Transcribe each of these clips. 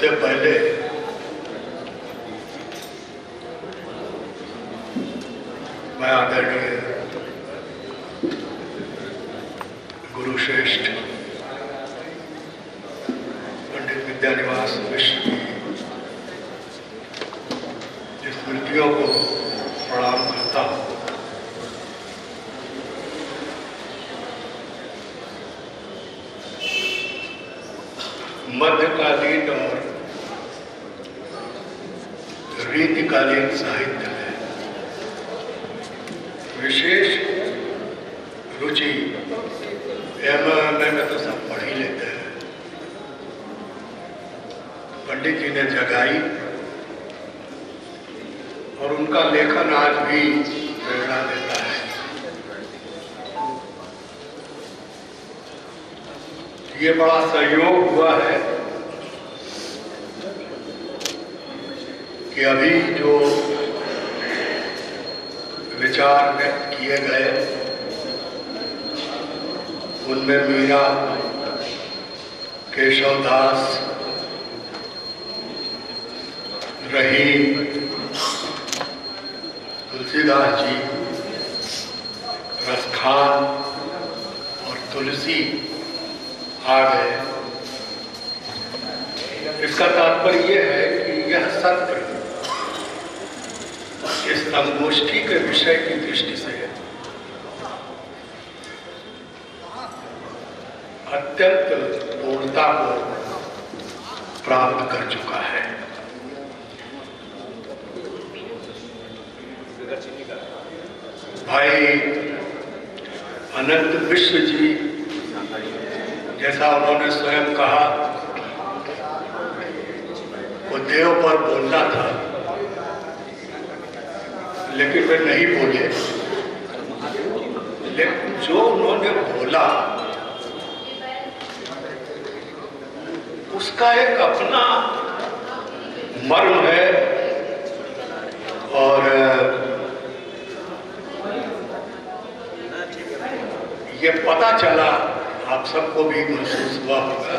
सबसे पहले मैं आदरणीय गुरुश्रेष्ठ पंडित विद्यानिवास मिश्र की स्मृतियों को प्रणाम करता हूँ। मध्यकालीन और रीतिकालीन साहित्य में विशेष रुचि में तो सब पढ़ ही लेते हैं। पंडित जी ने जगाई और उनका लेखन आज भी प्रेरणा देता है। ये बड़ा सहयोग हुआ है कि अभी जो विचार व्यक्त किए गए उनमें मीरा, केशवदास, रहीम, तुलसीदास जी, रसखान और तुलसी आ गए। इसका तात्पर्य यह है कि यह सत्र इस संगोष्ठी के विषय की दृष्टि से अत्यंत पूर्णता को प्राप्त कर चुका है। भाई अनंत मिश्र जी, जैसा उन्होंने स्वयं कहा, वो देव पर बोलना था लेकिन वे नहीं बोले। लेकिन जो उन्होंने बोला उसका एक अपना मर्म है और ये पता चला, आप सबको भी महसूस हुआ होगा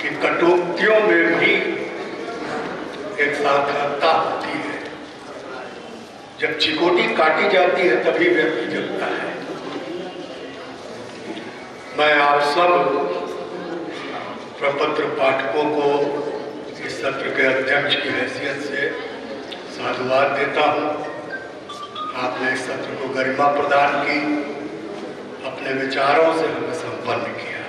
कि कटुक्तियों में भी एक सार्थकता होती है। जब चिकोटी काटी जाती है तभी व्यक्ति जगता है। मैं आप सब प्रपत्र पाठकों को इस सत्र के अध्यक्ष की हैसियत से साधुवाद देता हूँ। आपने इस सत्र को गरिमा प्रदान की, अपने विचारों से हमें संपन्न किया।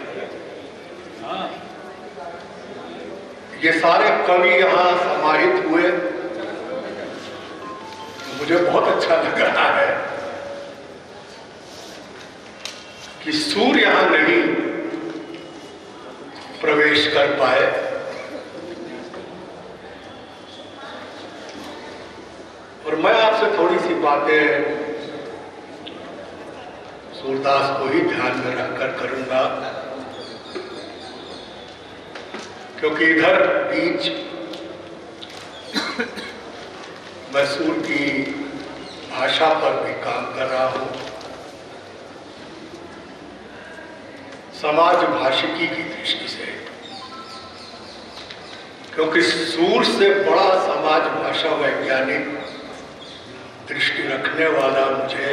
ये सारे कवि यहाँ समाहित हुए, मुझे बहुत अच्छा लग रहा है कि सूर्य यहाँ नहीं प्रवेश कर पाए। और मैं आपसे थोड़ी सी बातें सूरदास को ही ध्यान में रखकर करूंगा, क्योंकि इधर बीच मैं सूर की भाषा पर भी काम कर रहा हूं, समाज भाषिकी की दृष्टि से, क्योंकि सूर से बड़ा समाज भाषा वैज्ञानिक दृष्टि रखने वाला मुझे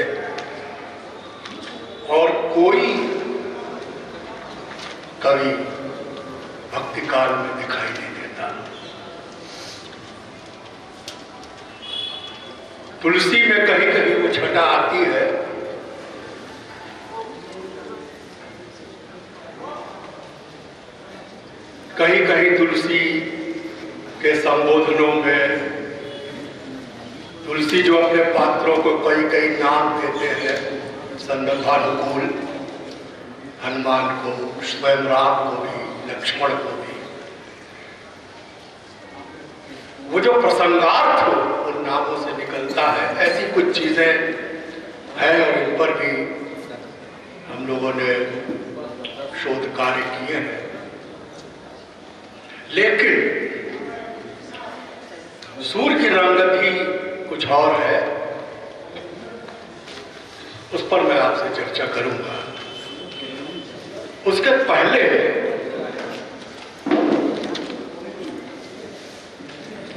और कोई कवि भक्ति काल में दिखाई नहीं देता। तुलसी में कहीं कहीं वो छटा आती है, कहीं कहीं तुलसी के संबोधनों में तुलसी जो अपने पात्रों को कई कई नाम देते हैं, संदर्भानुकूल, हनुमान को, स्वयं राम को भी, लक्ष्मण को भी, वो जो प्रसंगार्थ उन नामों से निकलता है, ऐसी कुछ चीजें हैं और इन पर भी हम लोगों ने शोध कार्य किए हैं। लेकिन सूर्य की रंगत ही कुछ और है, उस पर मैं आपसे चर्चा करूंगा। उसके पहले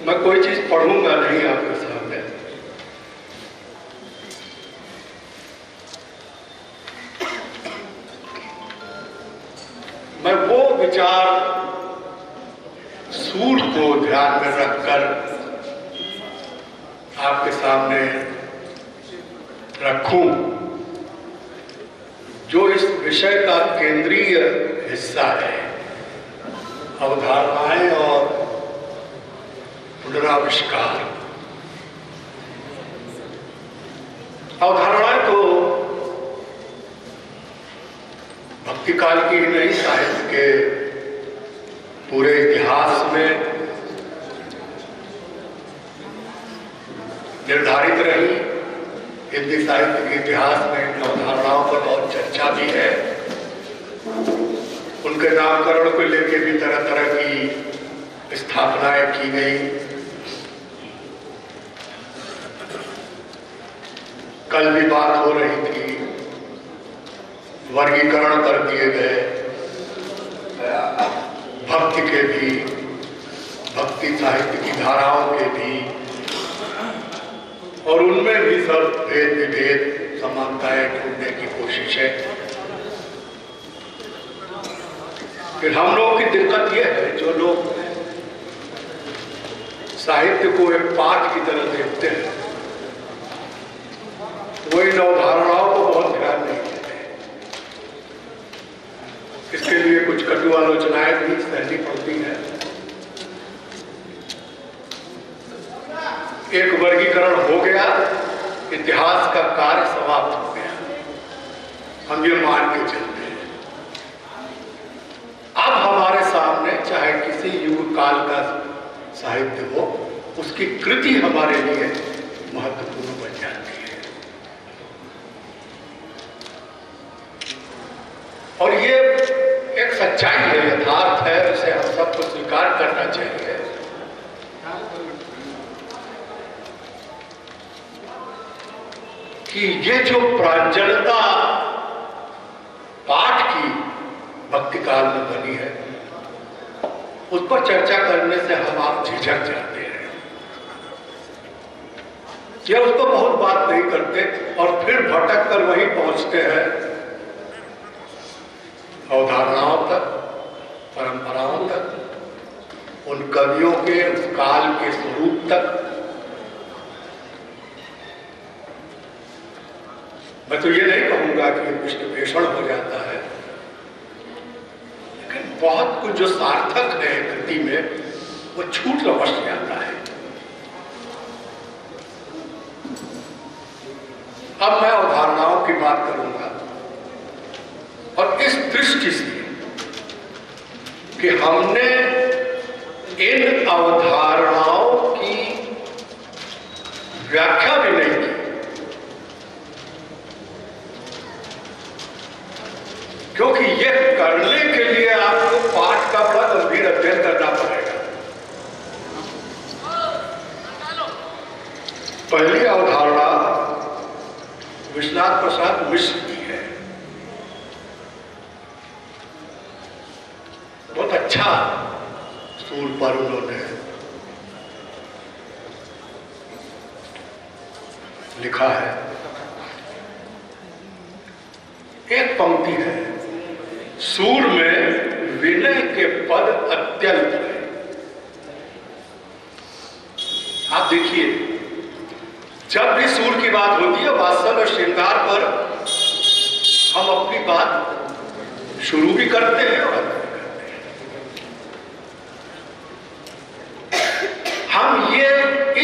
मैं कोई चीज पढ़ूंगा नहीं आपके सामने, मैं वो विचार सूर को ध्यान में रखकर आपके सामने रखूं जो इस विषय का केंद्रीय हिस्सा है, अवधारणाएं और पुनराविष्कार। अवधारणाएं तो भक्ति काल की ही नहीं, साहित्य के पूरे इतिहास में निर्धारित रही। हिंदी साहित्य के इतिहास में इन अवधारणाओं पर बहुत चर्चा भी है। उनके नामकरण को लेकर भी तरह तरह की स्थापनाएं की गई। कल भी बात हो रही थी, वर्गीकरण कर दिए गए भक्ति के भी, भक्ति साहित्य की धाराओं के भी, और उनमें भी सब भेद विभेद समानताएं ढूंढने की कोशिश है। फिर हम लोग की दिक्कत यह है, जो लोग साहित्य को एक पाठ की तरह देखते हैं, वो इन अवधारणाओं को बहुत ध्यान नहीं देते। इसके लिए कुछ कटु आलोचनाएं भी सहनी पड़ती हैं। एक वर्गीकरण हो गया, इतिहास का कार्य समाप्त हो गया, हम ये मान के चलते हैं। अब हमारे सामने चाहे किसी युग काल का साहित्य हो, उसकी कृति हमारे लिए महत्वपूर्ण बन जाती है। और ये एक सच्चाई है, यथार्थ है, उसे हम सबको स्वीकार करना चाहिए। कि ये जो प्रांजलता पाठ की भक्ति काल में बनी है, उस पर चर्चा करने से हम आप झिझक जाते हैं या उस पर बहुत बात नहीं करते, और फिर भटक कर वहीं पहुंचते हैं अवधारणाओं तक, परंपराओं तक, उन कवियों के उस काल के स्वरूप तक। मैं तो ये नहीं कहूंगा कि पुष्टपेषण हो जाता है, लेकिन बहुत कुछ जो सार्थक है कृति में, वो छूट लपट जाता है। अब मैं अवधारणाओं की बात करूंगा, और इस दृष्टि से कि हमने इन अवधारणाओं की व्याख्या भी नहीं की, क्योंकि यह करने के लिए आपको पाठ का बड़ा गंभीर अध्ययन करना पड़ेगा। पहली अवधारणा विश्वनाथ प्रसाद मिश्र की है। बहुत अच्छा सूर पर उन्होंने लिखा है। एक पंक्ति है, सूर में विनय के पद अत्यंत है। आप देखिए, जब भी सूर की बात होती है, वास्तव में श्रृंगार पर हम अपनी बात शुरू भी करते हैं और अंत भी करते हैं। हम ये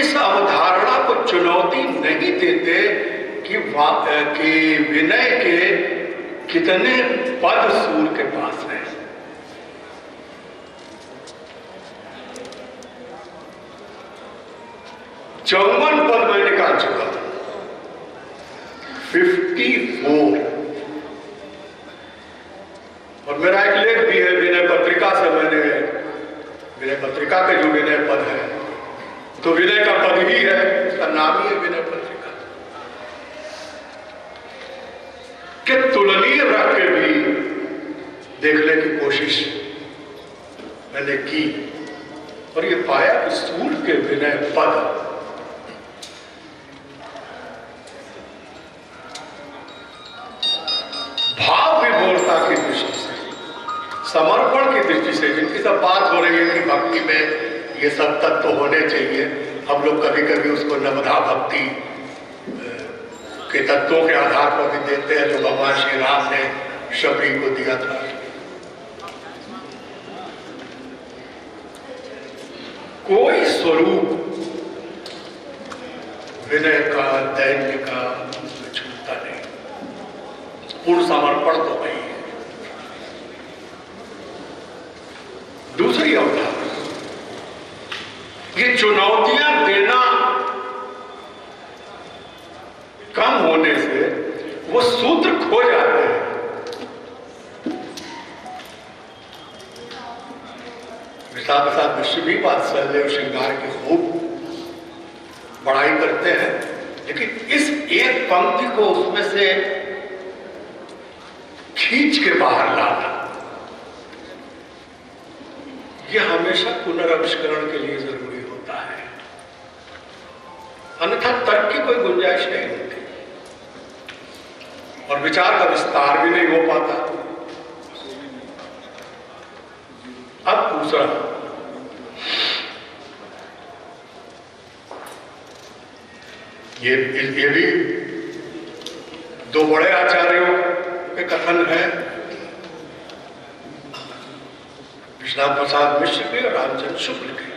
इस अवधारणा को चुनौती नहीं देते कि विनय के कितने पद सूर के पास है। चौवन पद मैं निकाल चुका हूं, 54। और मेरा एक लेख भी है विनय पत्रिका से, मैंने विनय पत्रिका के जो विनय पद है, तो विनय का पद ही है, उसका नाम ही है विनय पत्रिका। के तुलनीय रख के भी देखने की कोशिश मैंने की, और ये पाया कि सूर के विनय पद भाव विभोरता की दृष्टि से, समर्पण की दृष्टि से, जिनकी सब बात हो रही है कि भक्ति में ये सब तत्व होने चाहिए, हम लोग कभी कभी उसको नवधा भक्ति के तत्वों के आधार पर भी देते हैं, जो भगवान श्री राम ने शबरी को दिया था। कोई स्वरूप विनय का, दैन्य का छूटता नहीं। पूर्ण समर्पण तो वही है। दूसरी अवधारणा, ये चुनौतियां देना कम होने से वो सूत्र खो जाते हैं। साथ विश्व भी वात्सल्य और श्रृंगार की खूब बड़ाई करते हैं, लेकिन इस एक पंक्ति को उसमें से खींच के बाहर लाना, यह हमेशा पुनर्आविष्करण के लिए जरूरी होता है, अन्यथा तर्क की कोई गुंजाइश नहीं होती और विचार का विस्तार भी नहीं हो पाता। अब दूसरा, ये भी दो बड़े आचार्यों के कथन है, विश्वनाथ प्रसाद मिश्र के और रामचंद्र शुक्ल के।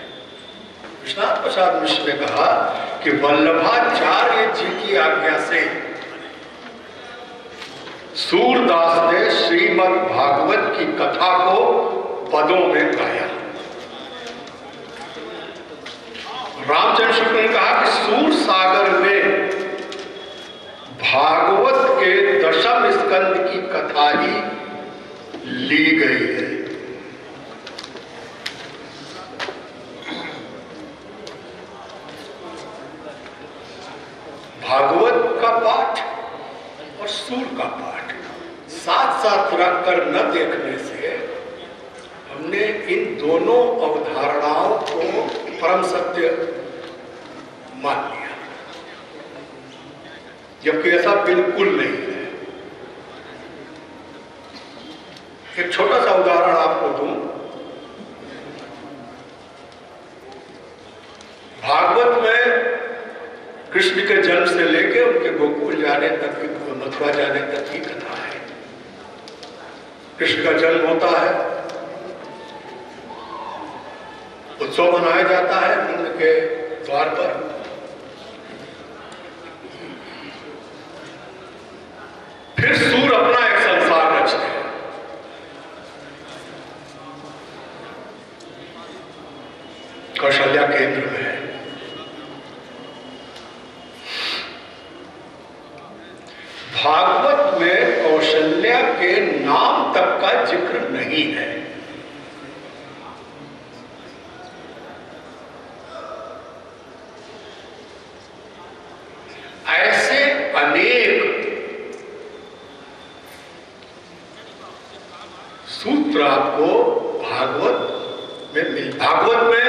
विश्वनाथ प्रसाद मिश्र ने कहा कि वल्लभाचार्य जी की आज्ञा से सूरदास ने श्रीमद् भागवत की कथा को पदों में गाया। रामचंद्र शुक्ल ने कहा कि सूर सागर में भागवत के दशम स्कंद की कथा ही ली गई है। भागवत का पाठ और सूर का पाठ साथ साथ रखकर न देखने से हमने इन दोनों अवधारणाओं को परम सत्य मान लिया, जबकि ऐसा बिल्कुल नहीं है। एक छोटा सा उदाहरण आपको दूं। भागवत में कृष्ण के जन्म से लेकर उनके गोकुल जाने तक की, मथुरा जाने तक की कथा है। कृष्ण का जन्म होता है, उत्सव मनाया जाता है नंद के द्वार पर। फिर सूर अपना एक संसार रचते हैं। कौशल्या केंद्र में है। भागवत में कौशल्या के नाम तक का जिक्र नहीं है। ऐसे अनेक सूत्र आपको भागवत में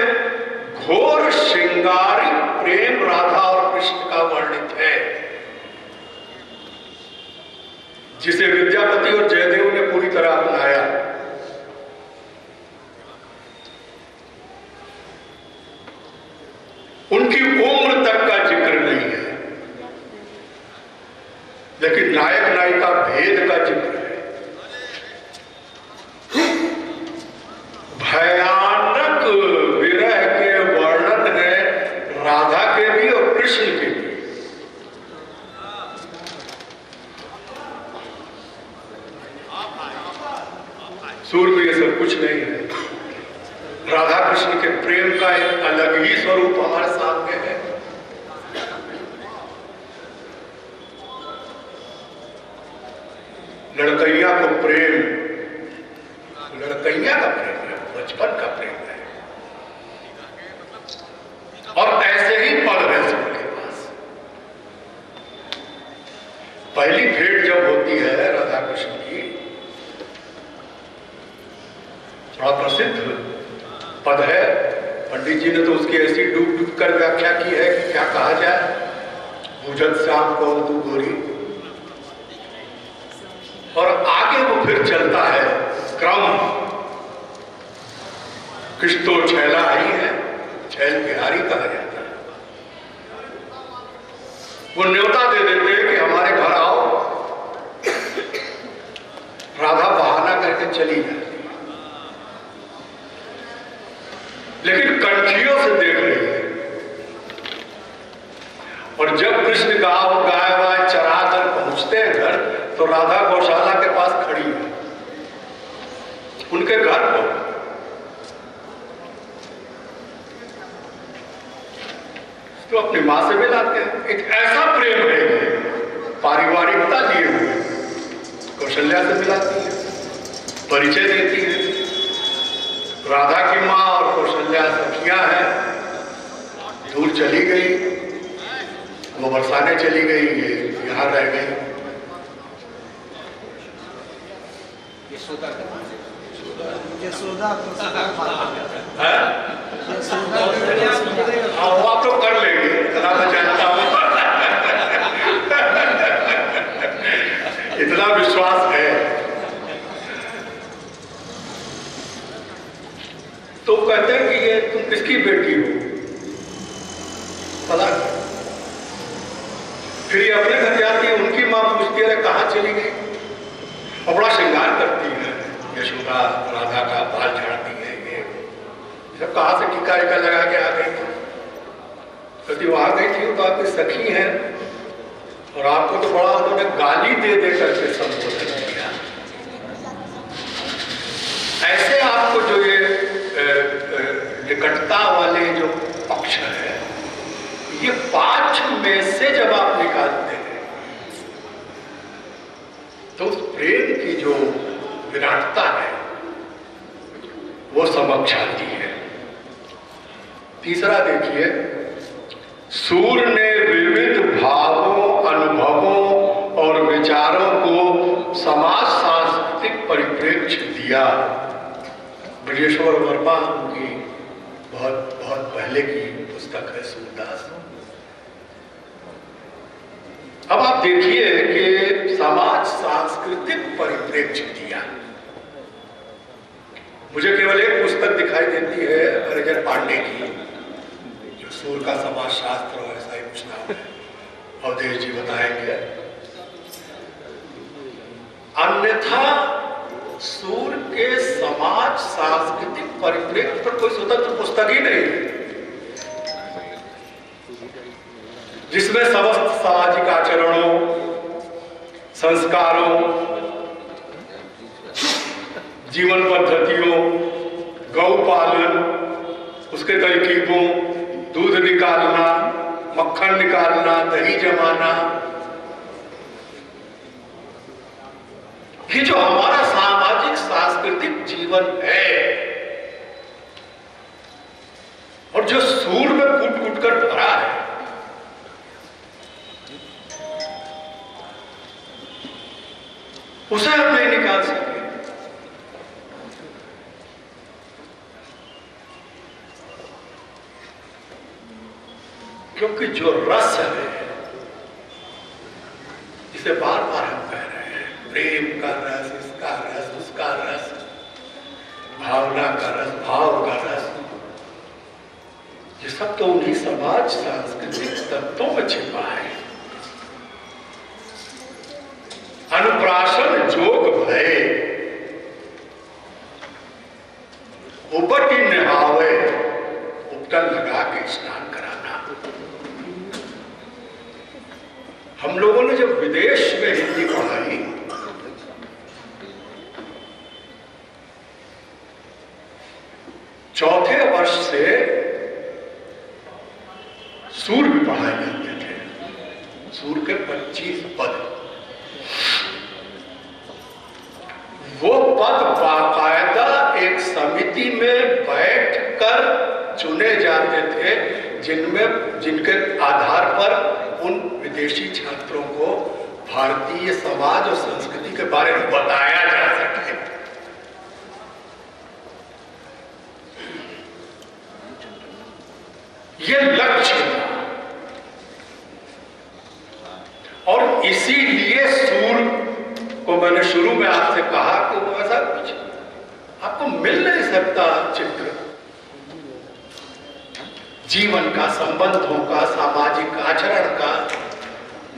घोर श्रृंगारिक प्रेम राधा और कृष्ण का वर्णित है, जिसे विद्यापति और जयदेव ने पूरी तरह अपनाया। उनकी उम्र तक का जिक्र नहीं है, लेकिन नायक नायिका भेद का जिक्र है। भयानक विरह के वर्णन है राधा के भी और कृष्ण के भी। सूर में ये सब कुछ नहीं है। राधा कृष्ण के प्रेम का एक अलग ही स्वरूप हमारे सामने है। लड़कैया को प्रेम, लड़कैया का प्रेम है, बचपन का प्रेम है, और ऐसे ही पद है सबके पास। पहली भेंट जब होती है राधा कृष्ण की, बड़ा प्रसिद्ध पद है पंडित जी ने तो उसकी ऐसी डूब डूब कर व्याख्या की है कि क्या कहा जाए। बुझत श्याम कौन तू गोरी, और आगे वो फिर चलता है क्रम। कुछ तो छैला ही है, छैल बिहारी कहा जाता है। वो न्योता दे देते हैं कि हमारे घर आओ। राधा बहाना करके चली जाती है, लेकिन कंठियों से देख रही है। और जब कृष्ण गाय वाय चरा कर पहुंचते हैं घर, तो राधा गौशाला के पास खड़ी है, उनके घर पर। तो अपनी मां से मिलाते हैं। एक ऐसा प्रेम है, पारिवारिकता दिए हुए कौशल्या से मिलाती है, परिचय देती है। राधा की मां और कौशल्या सखियां हैं। दूर चली गई, वो बरसाने चली गई, ये यहां रह गई। वो आप लोग कर लेंगे, इतना मैं जानता हूं। इतना विश्वास है। तो कहते हैं कि ये तुम किसकी बेटी हो, पता। फिर ये अपने घर जाती है, उनकी मां पूछती है कहाँ चली गई, और बड़ा श्रृंगार करती है। यशोदा राधा का बाल झाड़ती है, ये सब कहाँ से टीका टीका लगा के आ गई थी। कहती वहां गई थी तो आपकी सखी है, और आपको तो बड़ा उन्होंने गाली दे दे करके संबोधन किया। ऐसे आपको जो ये निकटता वाले जो पक्ष है, ये 5 में से जब आप निकालते हैं तो उस प्रेम की जो विराटता है वो समक्ष आती है। तीसरा देखिए, सूर्य ने विविध भावों, अनुभवों और विचारों को समाज सांस्कृतिक परिप्रेक्ष्य दिया। ब्रजेश्वर वर्मा उनकी बहुत बहुत पहले की पुस्तक है, सूरदास। अब आप देखिए कि समाज सांस्कृतिक परिप्रेक्ष्य दिया। मुझे केवल एक पुस्तक दिखाई देती है हरिजन पांडे की, जो सूर्य का समाज शास्त्र और ऐसा ही कुछ नाम है, अवधेश जी बताएंगे। अन्यथा सूर्य के समाज सांस्कृतिक परिप्रेक्ष्य पर कोई स्वतंत्र पुस्तक ही नहीं है, जिसमें समस्त सामाजिक आचरणों, संस्कारों, जीवन पद्धतियों, गौपालन, उसके तरकीबों, दूध निकालना, मक्खन निकालना, दही जमाना, ये जो हमारा सामाजिक सांस्कृतिक जीवन है, और जो सूर में कूट कूट कर भरा है, उसे हम नहीं निकाल सके। क्योंकि जो रस है, जिसे बार बार हम कह रहे हैं, प्रेम का रस, इसका रस, उसका रस, भावना का रस, भाव का रस, ये सब तो उन्हीं समाज सांस्कृतिक तत्वों में छिपा है। अनुप्राशन जोग भय उपटी नहावे, उपटन लगा के स्नान कराना। हम लोगों ने जब विदेश में हिंदी पढ़ाई, चौथे वर्ष से सूर्य भी पढ़ाए जाते थे। सूर्य के 25 पद, वो पद बाकायदा एक समिति में बैठकर चुने जाते थे, जिनके आधार पर उन विदेशी छात्रों को भारतीय समाज और संस्कृति के बारे में बताया जा सके। ये लक्ष्य था। और इसीलिए सूर को मैंने शुरू में आपसे कहा कि वो ऐसा कुछ आपको मिल नहीं सकता चित्र जीवन का, संबंधों का, सामाजिक आचरण का,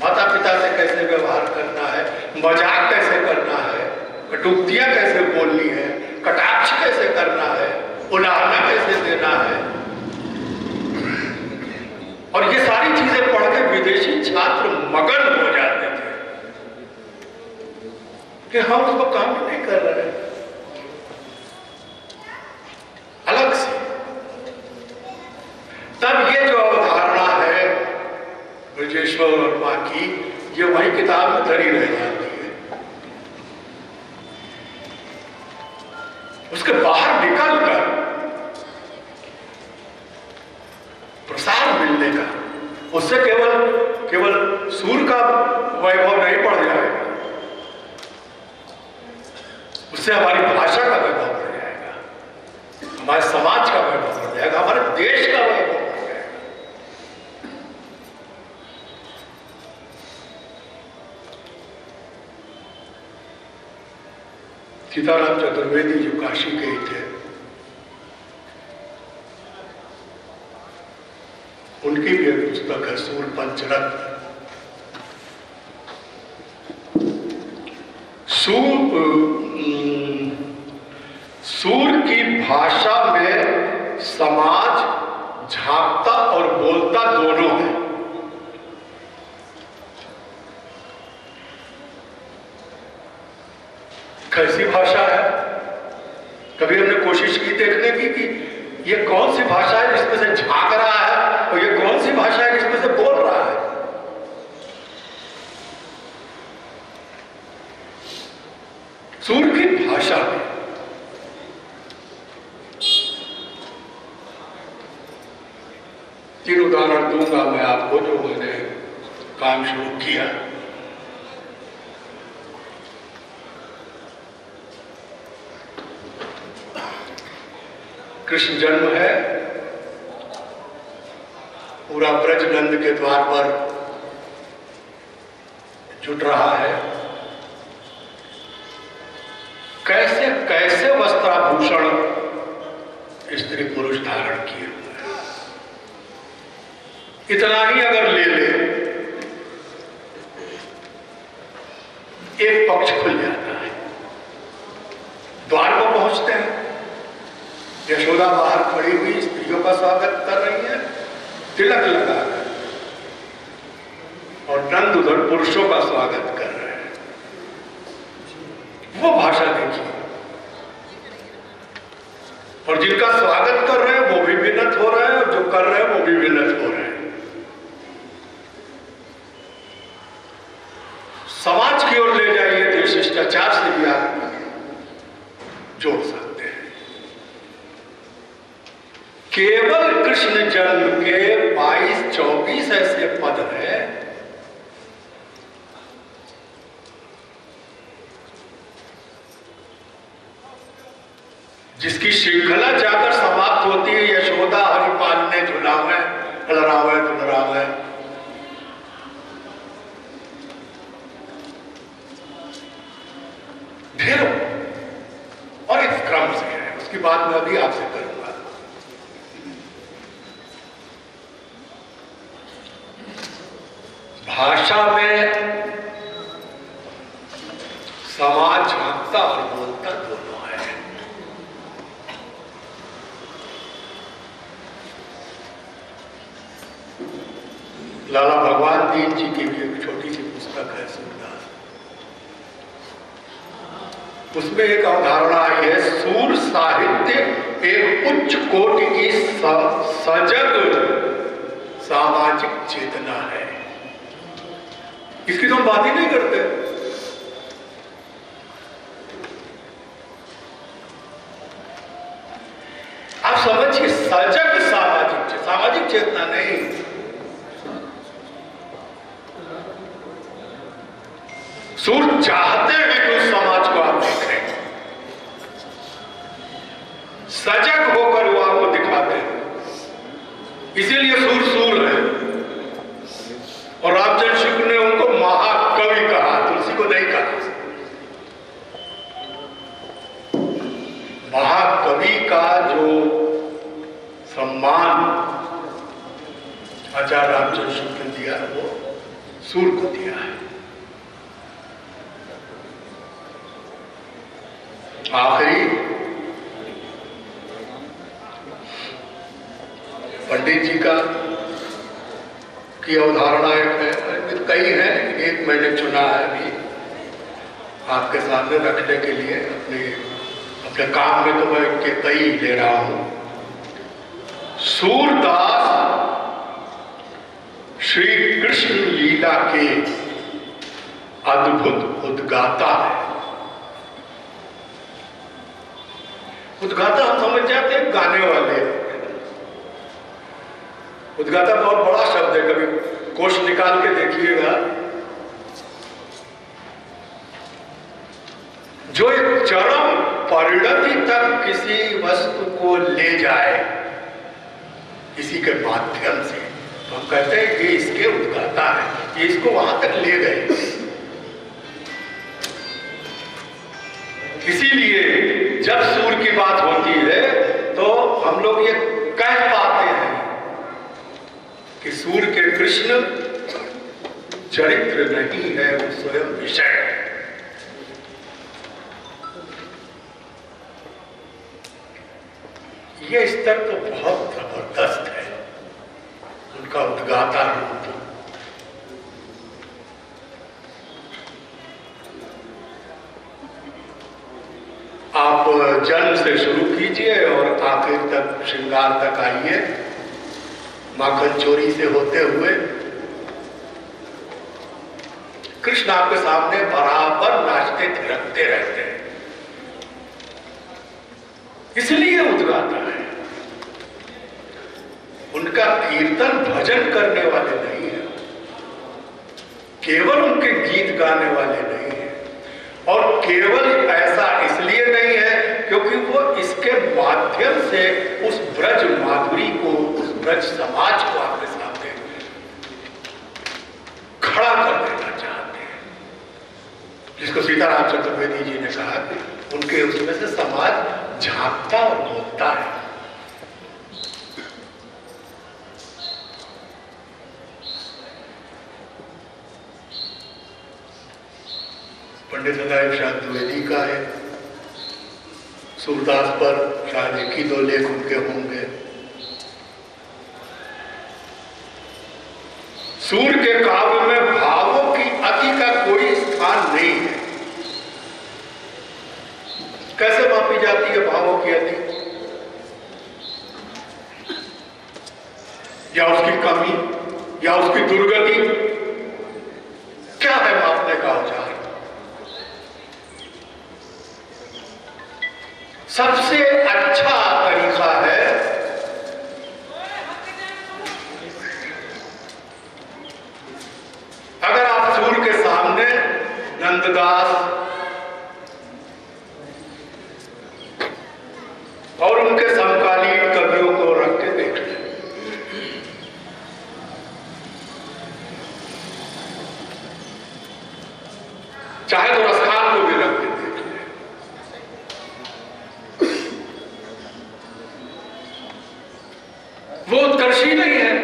माता पिता से कैसे व्यवहार करना है, मजाक कैसे करना है, कटुक्तियां कैसे बोलनी है, कटाक्ष कैसे करना है, उलाहना कैसे देना है। और ये सारी चीजें पढ़ के विदेशी छात्र मगन हो जाते थे कि हम उसको काम नहीं कर रहे हैं। अलग से तब ये जो अवधारणा है ब्रजेश्वर वर्मा की, ये वही किताब में धरी रह जाती है। उसके बाहर निकल कर प्रसार मिलने का, उससे केवल सूर का वैभव नहीं बढ़ जाएगा, उससे हमारी भाषा का वैभव बढ़ जाएगा, हमारे समाज का वैभव बढ़ जाएगा, हमारे देश का वैभव बढ़ जाएगा। सीताराम चतुर्वेदी जो काशी के ही थे, उनकी भी एक पुस्तक है सूर पंचरत्न। सूर की भाषा में समाज झांकता और बोलता दोनों है। कैसी भाषा है? कभी हमने कोशिश की देखने की कि ये कौन सी भाषा है जिसमें से झांक रहा है और ये कौन सी भाषा है जिसमें से बोल रहा है? सूर की भाषा में तीन उदाहरण दूंगा मैं आपको, जो मैंने काम शुरू किया। कृष्ण जन्म है, पूरा ब्रज नंद के द्वार पर जुट रहा है। कैसे कैसे वस्त्राभूषण स्त्री पुरुष धारण किए हुए हैं। इतना ही अगर ले ले, एक पक्ष खुल जाता है। द्वार पर पहुंचते हैं, यशोदा बाहर खड़ी हुई स्त्रियों का स्वागत कर रही है तिलक लगाकर, और नंद उधर पुरुषों का स्वागत कर रहे हैं। वो भाषा देखिए। और जिनका स्वागत कर रहे हैं वो भी विनत हो रहे हैं, और जो कर रहे हैं वो भी विनत हो रहे हैं। समाज की ओर ले जाइए तो शिष्टाचार से भी आप जोड़ सकते हैं। केवल कृष्ण जन्म के 22-24 ऐसे पद हैं जिसकी श्रृंखला जाकर समाप्त होती है यशोदा हरिपाल ने झुलावे लड़ावे दुलरावे। ढेरों और एक क्रम से है, उसकी बात मैं अभी आपसे करूंगा। भाषा में समाज झांकता और बोलता दोनों है। लाला भगवान दीन जी की भी एक छोटी सी पुस्तक है सूरदास, उसमें एक अवधारणा आई है, सूर साहित्य एक उच्च कोटि की सजग सामाजिक चेतना है। इसकी तो हम बात ही नहीं करते। आप समझिए, सजग सामाजिक चेतना नहीं, सूर चाहते हैं कि उस समाज को आप देखें, सजग होकर वो आपको दिखाते हैं। इसीलिए सूर सूर है। और रामचंद्र शुक्ल ने उनको महाकवि कहा, तुलसी को नहीं कहा। महाकवि का जो सम्मान आचार्य रामचंद्र शुक्ल ने दिया है वो सूर को दिया है। आखिरी पंडित जी का की अवधारणा एक है, कई है, एक मैंने चुना है अभी आपके सामने रखने के लिए। अपने काम में तो मैं इनके कई ले रहा हूं। सूरदास श्री कृष्ण लीला के अद्भुत उद्गाता है। उद्गाता हम समझ जाते हैं गाने वाले। उद्गाता बहुत बड़ा शब्द है, कभी कोश निकाल के देखिएगा। जो एक चरम परिणति तक किसी वस्तु को ले जाए किसी के माध्यम से, तो हम कहते हैं कि इसके उद्गाता है, ये इसको वहां तक ले गए। इसीलिए जब सूर की बात होती है तो हम लोग ये कह पाते हैं कि सूर के कृष्ण चरित्र नहीं है, वो स्वयं विषय है। ये स्तर तो बहुत जबरदस्त है उनका उद्गाता रूप। आप जन्म से शुरू कीजिए और आखिर तक श्रृंगार तक आइए, माखन चोरी से होते हुए कृष्ण आपके सामने बराबर नाचते थिरकते रहते हैं। इसलिए उद्गाता है। उनका कीर्तन भजन करने वाले नहीं है, केवल उनके गीत गाने वाले नहीं है। और केवल ऐसा इसलिए नहीं है क्योंकि वो इसके माध्यम से उस ब्रज माधुरी को, उस ब्रज समाज को आपके सामने खड़ा कर देना चाहते हैं, जिसको सीताराम चतुर्वेदी जी ने कहा कि उनके उसमें से समाज झांकता और भोगता है। पंडित सदाशिव शायद द्विवेदी का है, सूरदास पर शायद एक ही दो लेख उनके होंगे। सूर के काव्य में भावों की अति का कोई स्थान नहीं है। कैसे मापी जाती है भावों की अति? या उसकी कमी या उसकी दुर्गति? क्या है मापने का औजार? सबसे अच्छा तरीका है अगर आप सूर के सामने नंददास और उनके समकालीन कवियों को रख के देख लें, चाहे तो रसखान को भी रख के देख लें, वो उत्कर्षी नहीं है।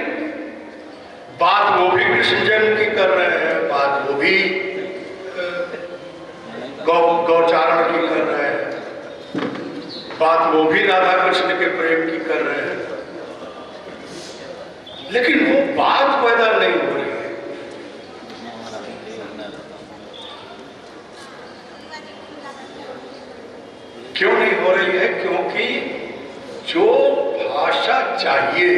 बात वो भी कृष्ण जन्म की कर रहे हैं, बात वो भी गौचारण की कर रहे हैं, बात वो भी राधा कृष्ण के प्रेम की कर रहे हैं, लेकिन वो बात पैदा नहीं हो रही है। क्यों नहीं हो रही है? क्योंकि जो भाषा चाहिए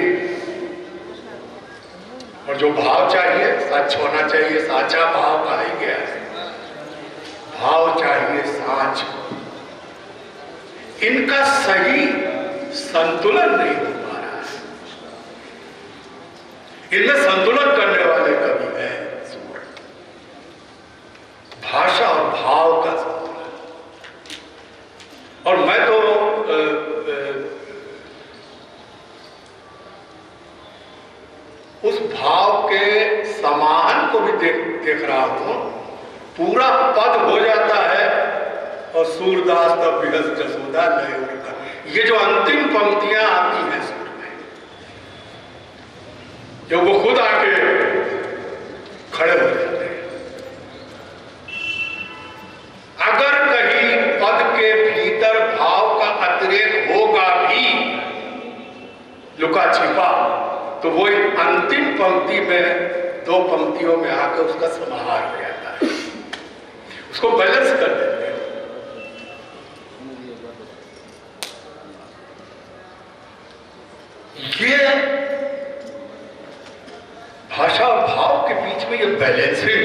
और जो भाव चाहिए सच होना चाहिए। साचा भाव कहा ही गया है, भाव चाहिए साच। इनका सही संतुलन नहीं हो पा रहा है। इनमें संतुलन करने वाले कवि हैं, भाषा और भाव का संतुलन। और मैं तो देख रहा हूं, पूरा पद हो जाता है और सूरदास तब विहस जसोदा लय उनका। ये जो अंतिम पंक्तियां आती हैं सुर में, जो वो खुद आके खड़े हो जाते हैं। अगर कहीं पद के भीतर भाव का अतिरेक होगा भी लुका छिपा, तो वो अंतिम पंक्ति में, दो पंक्तियों में आकर उसका समाहार हो जाता है, उसको बैलेंस कर देते हैं। ये भाषा और भाव के बीच में ये बैलेंसिंग,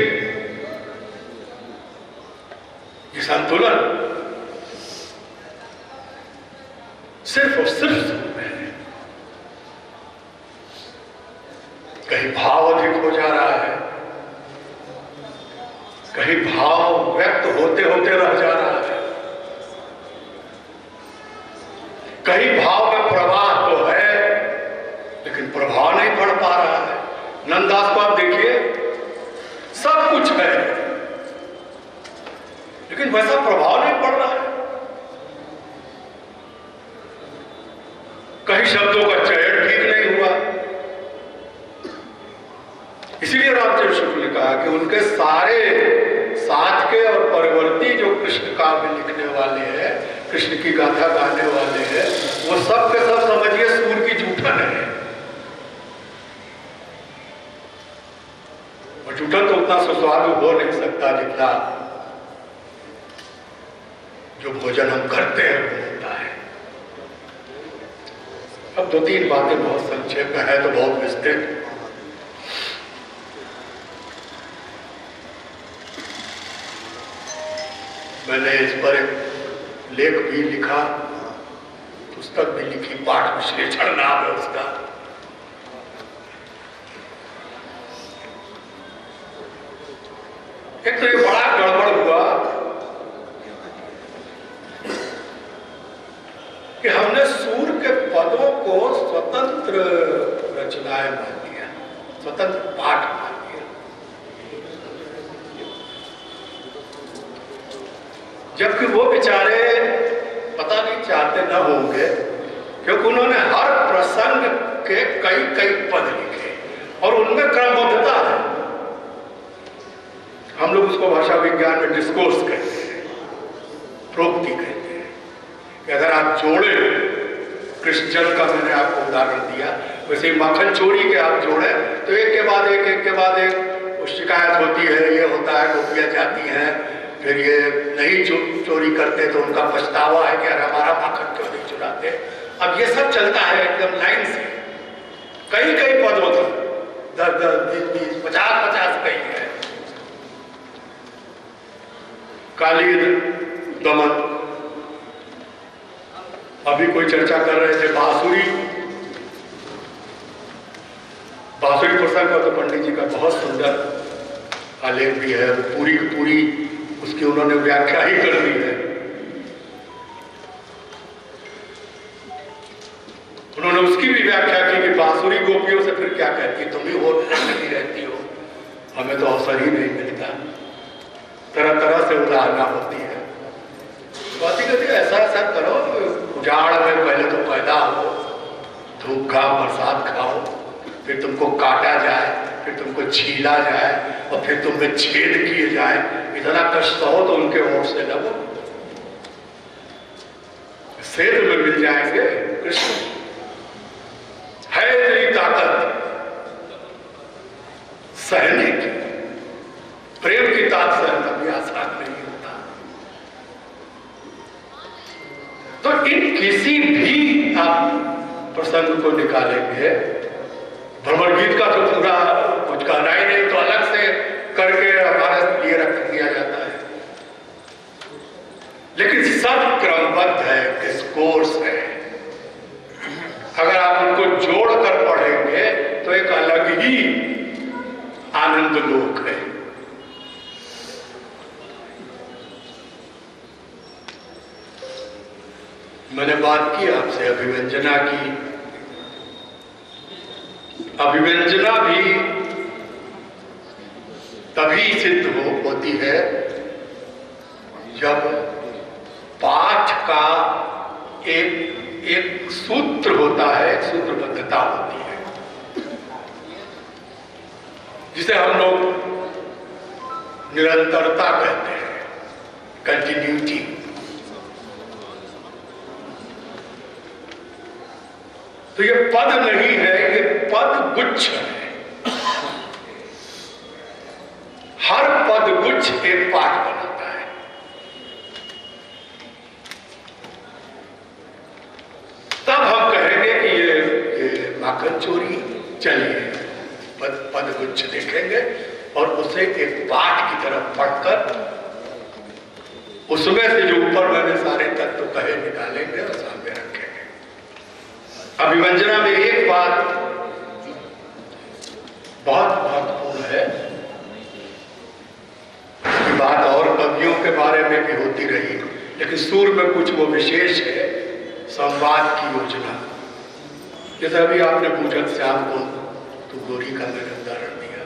ये संतुलन सिर्फ और सिर्फ सुर में है। कहीं भाव अधिक हो जा रहा है, कहीं भाव व्यक्त होते होते रह जा रहा है, कहीं भाव में प्रवाह तो है लेकिन प्रभाव नहीं पड़ पा रहा है। नंददास को आप देखिए, सब कुछ है लेकिन वैसा प्रभाव नहीं पड़ रहा है। कहीं शब्दों का चयन ठीक नहीं हुआ। इसीलिए रामचंद्र शुक्ल ने कहा कि उनके सारे साथ के और परवर्ती जो कृष्ण काव्य लिखने वाले हैं, कृष्ण की गाथा गाने वाले हैं, वो सब के सब समझिए सूर की जूठन है। और जूठन तो उतना सुस्वादु हो नहीं सकता जितना जो भोजन हम करते हैं वो होता है। अब दो तीन बातें बहुत संक्षेप में है तो बहुत विस्तृत। मैंने इस पर एक लेख भी लिखा, पुस्तक भी लिखी, पाठ विश्लेषण नाम है उसका। एक तो ये बड़ा गड़बड़ हुआ कि हमने सूर के पदों को स्वतंत्र रचनाएं मान लिया, स्वतंत्र पाठ मान लिया। जबकि वो बेचारे पता नहीं चाहते न होंगे, क्योंकि उन्होंने हर प्रसंग के कई कई पद लिखे और उनमें क्रमबद्धता है। हम लोग उसको भाषा विज्ञान में डिस्कोर्स कहते हैं, प्रोक्ति कहते हैं कि अगर आप जोड़े, कृष्ण जल का मैंने आपको उदाहरण दिया, वैसे मक्खन चोरी के आप जोड़े तो एक के बाद एक शिकायत होती है, ये होता है, गोपियां जाती हैं, फिर ये नहीं चोरी करते तो उनका पछतावा है कि अरे हमारा माखन क्यों नहीं चुराते। अब ये सब चलता है एकदम लाइन से, कई कई पदों तक, 10-10, 20-20, 50-50 कई है। काली दमन, अभी कोई चर्चा कर रहे थे बांसुरी प्रसंग का, तो पंडित जी का बहुत सुंदर आलेख भी है, पूरी की पूरी उसकी उन्होंने व्याख्या ही कर दी है। उन्होंने उसकी भी व्याख्या की कि बांसुरी गोपियों से फिर क्या कहती है, तुम ही हो नहीं रहती हो, हमें तो अवसर ही नहीं मिलता, तरह तरह से उदाहरणा होती है। बात कहती है ऐसा ऐसा करो, उजाड़ में पहले तो पैदा हो, धूप खाओ, बरसात खाओ, फिर तुमको काटा जाए, फिर तुमको छीला जाए और फिर तुम में छेद किए जाए, इतना कष्ट हो तो उनके होठ से लगो, सेध में मिल जाएंगे कृष्ण। है तेरी ताकत सहने की, प्रेम की ताकत सहना भी आसान नहीं होता। तो इन किसी भी आप प्रसंग को निकालेंगे, भ्रमर गीत का तो पूरा कुछ कहना ही नहीं, तो अलग से करके हमारे लिए रख दिया जाता है, लेकिन सब क्रमबद्ध है, डिस्कोर्स है। अगर आप उनको जोड़कर पढ़ेंगे तो एक अलग ही आनंद लोक है। मैंने बात की आपसे अभिव्यंजना की। अभिव्यंजना भी तभी सिद्ध होती है जब पाठ का एक सूत्र होता है, एक सूत्रबद्धता होती है, जिसे हम लोग निरंतरता कहते हैं, कंटिन्यूटी। तो ये पद नहीं है, ये पद गुच्छ है। हर पद गुच्छ एक पाठ बनाता है। तब हम कहेंगे कि ये माखन चोरी। चलिए पद गुच्छ देखेंगे और उसे एक पाठ की तरफ पढ़कर उसमें से जो ऊपर मैंने सारे तत्व कहे निकालेंगे और सामने रखेंगे। अभिव्यंजना में एक बात बहुत महत्वपूर्ण है, इसकी बात और कवियों के बारे में भी होती रही, लेकिन सुर में कुछ वो विशेष है, संवाद की योजना। जैसे अभी आपने पूछा श्याम को तो गोरी का मैंने उदाहरण दिया।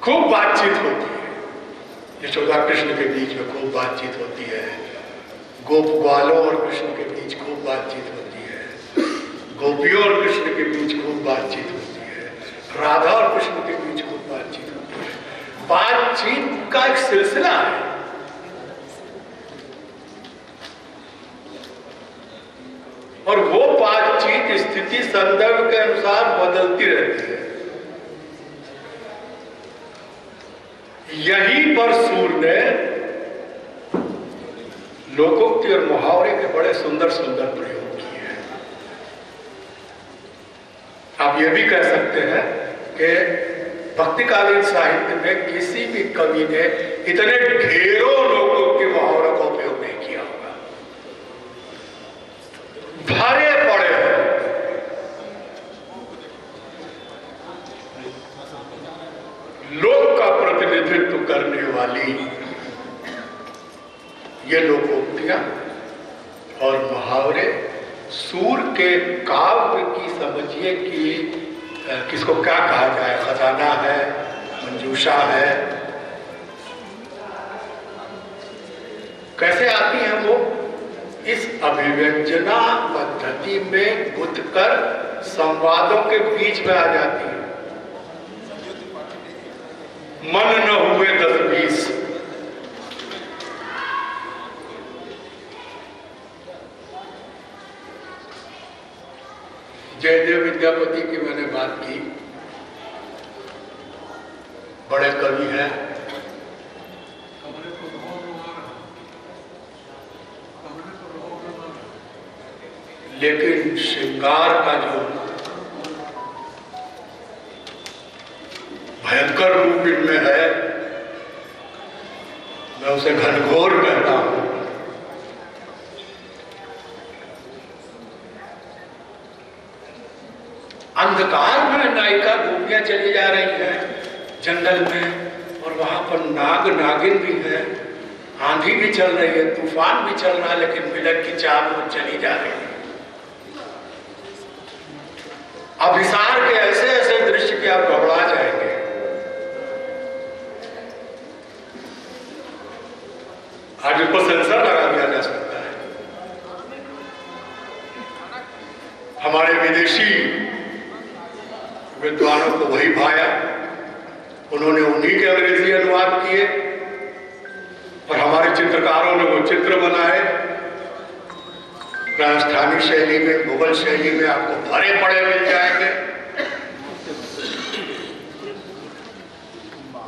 खूब बातचीत होती है, यशोदा कृष्ण के बीच में खूब बातचीत होती है, गोप ग्वालों और कृष्ण के बीच खूब बातचीत होती है, गोपियों और कृष्ण के बीच खूब बातचीत होती है, राधा और कृष्ण के बीच खूब बातचीत होती है। बातचीत का एक सिलसिला है। और वो बातचीत स्थिति संदर्भ के अनुसार बदलती रहती है। यहीं पर सूर ने लोकोक्ति और मुहावरे के बड़े सुंदर सुंदर प्रयोग किए हैं। आप ये भी कह सकते हैं कि भक्तिकालीन साहित्य में किसी भी कवि ने इतने ढेरों लोकोक्ति मुहावरों का उपयोग नहीं किया होगा। भरे पड़े हैं। लोक का प्रतिनिधित्व करने वाली ये लोकोक्तियां और मुहावरे सूर के काव्य की, समझिए कि किसको क्या कहा जाए, खजाना है, मंजूषा है। कैसे आती हैं वो? इस अभिव्यंजना पद्धति में गुंथकर संवादों के बीच में आ जाती है। मन न हुए 10-20, जयदेव विद्यापति की मैंने बात की, बड़े कवि हैं, लेकिन श्रृंगार का जो भयंकर रूप इनमें है, मैं उसे घनघोर कहता हूं। अंधकार में नायिका गोपियां चली जा रही हैं जंगल में, और वहां पर नाग नागिन भी है, आंधी भी चल रही है, तूफान भी चल रहा है, लेकिन मिलन की चाह में चली जा रही है। अभिसार के ऐसे ऐसे दृश्य के आप घबरा जाएंगे। आज उसको सेंसर लगा दिया जा सकता है। हमारे विदेशी विद्वानों को वही भाया, उन्होंने उन्हीं के अंग्रेजी अनुवाद किए, और हमारे चित्रकारों ने वो चित्र बनाए राजस्थानी शैली में, मुगल शैली में, आपको भरे पड़े मिल जाएंगे।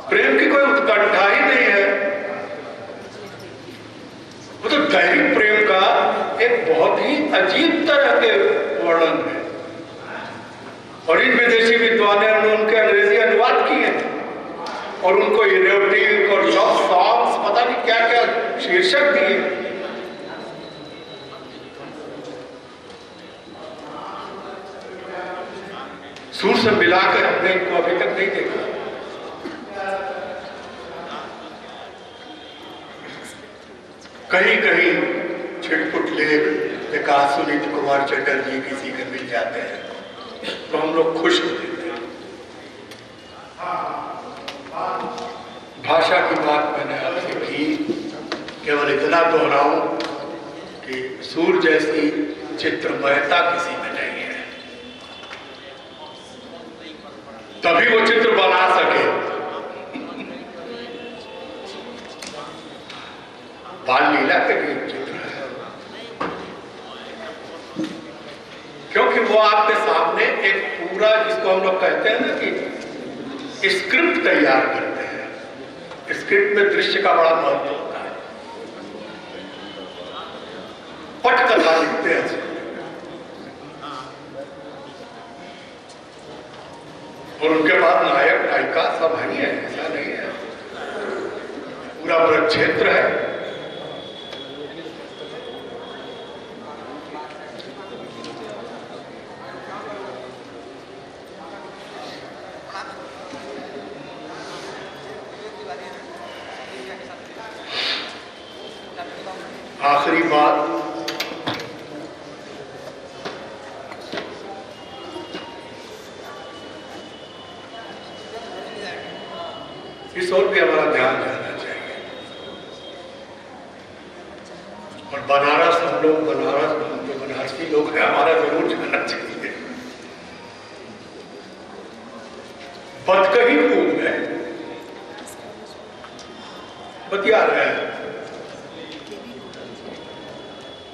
प्रेम की कोई उत्कंठा ही नहीं है, वो तो दैहिक प्रेम का एक बहुत ही अजीब तरह के वर्णन है, और इन विदेशी विद्वानों ने उनके अंग्रेजी अनुवाद किए और उनको इरोटिक और लव सॉन्ग्स पता नहीं क्या क्या शीर्षक दिए। सूर से मिलाकर हमने इनको अभी तक नहीं देखा। कहीं कहीं छिटपुट लेख एक सुनीत कुमार चटर्जी किसी के मिल जाते हैं तो हम लोग खुश हो जाते हैं। भाषा की बात मैंने आपसे की, केवल इतना दोहराऊं कि सूर जैसी चित्रमयता किसी में नहीं है, तभी वो चित्र बना सके। बाल लीला के भी चित्र है, क्योंकि वो आपके सामने एक पूरा, जिसको हम लोग कहते हैं ना कि स्क्रिप्ट तैयार करते हैं। स्क्रिप्ट में दृश्य का बड़ा महत्व होता है। पटकथा लिखते हैं और उनके बाद नायक नायिका सब है, ऐसा नहीं है, पूरा बड़ा क्षेत्र है। आखिरी बात, इस ओर भी हमारा ध्यान जाना चाहिए। और बनारस, हम लोग बनारस, जो बनारसी लोग हैं, हमारा जरूर जाना चाहिए। बतकहीपुर में बतिया रहे हैं,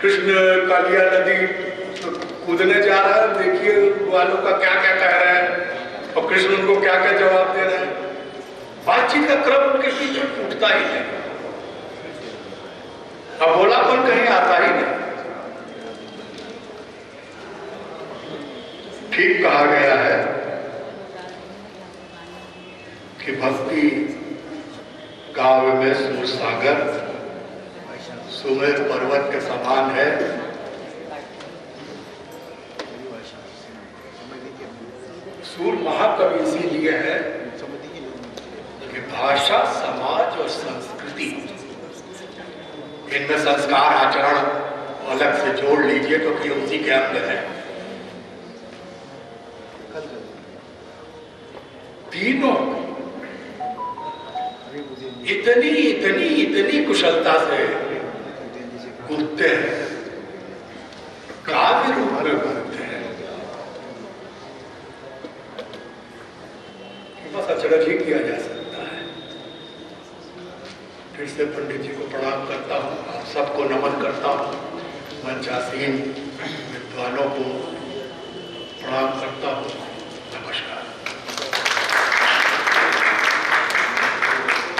कृष्ण कालिया नदी कूदने जा रहा है, देखिए वालों का क्या क्या कह रहे हैं और कृष्ण उनको क्या क्या जवाब दे रहे हैं। बातचीत का क्रम उनके बीच में टूटता ही नहीं, अब बोलापन कहीं आता ही नहीं। ठीक कहा गया है कि भक्ति काव्य में सूर सागर सुमेर पर्वत के समान है। सूर महाकवि इसीलिए है कि भाषा, समाज और संस्कृति, इनमें संस्कार आचरण अलग से जोड़ लीजिए क्योंकि उसी के अंदर है। तीनों इतनी इतनी इतनी कुशलता से कूदते हैं, काव्य रूप में बनते हैं। बस अचरज ही किया जा सकता है। फिर से पंडित जी को प्रणाम करता हूँ, आप सबको नमन करता हूँ, मंचासीन विद्वानों को प्रणाम करता हूँ।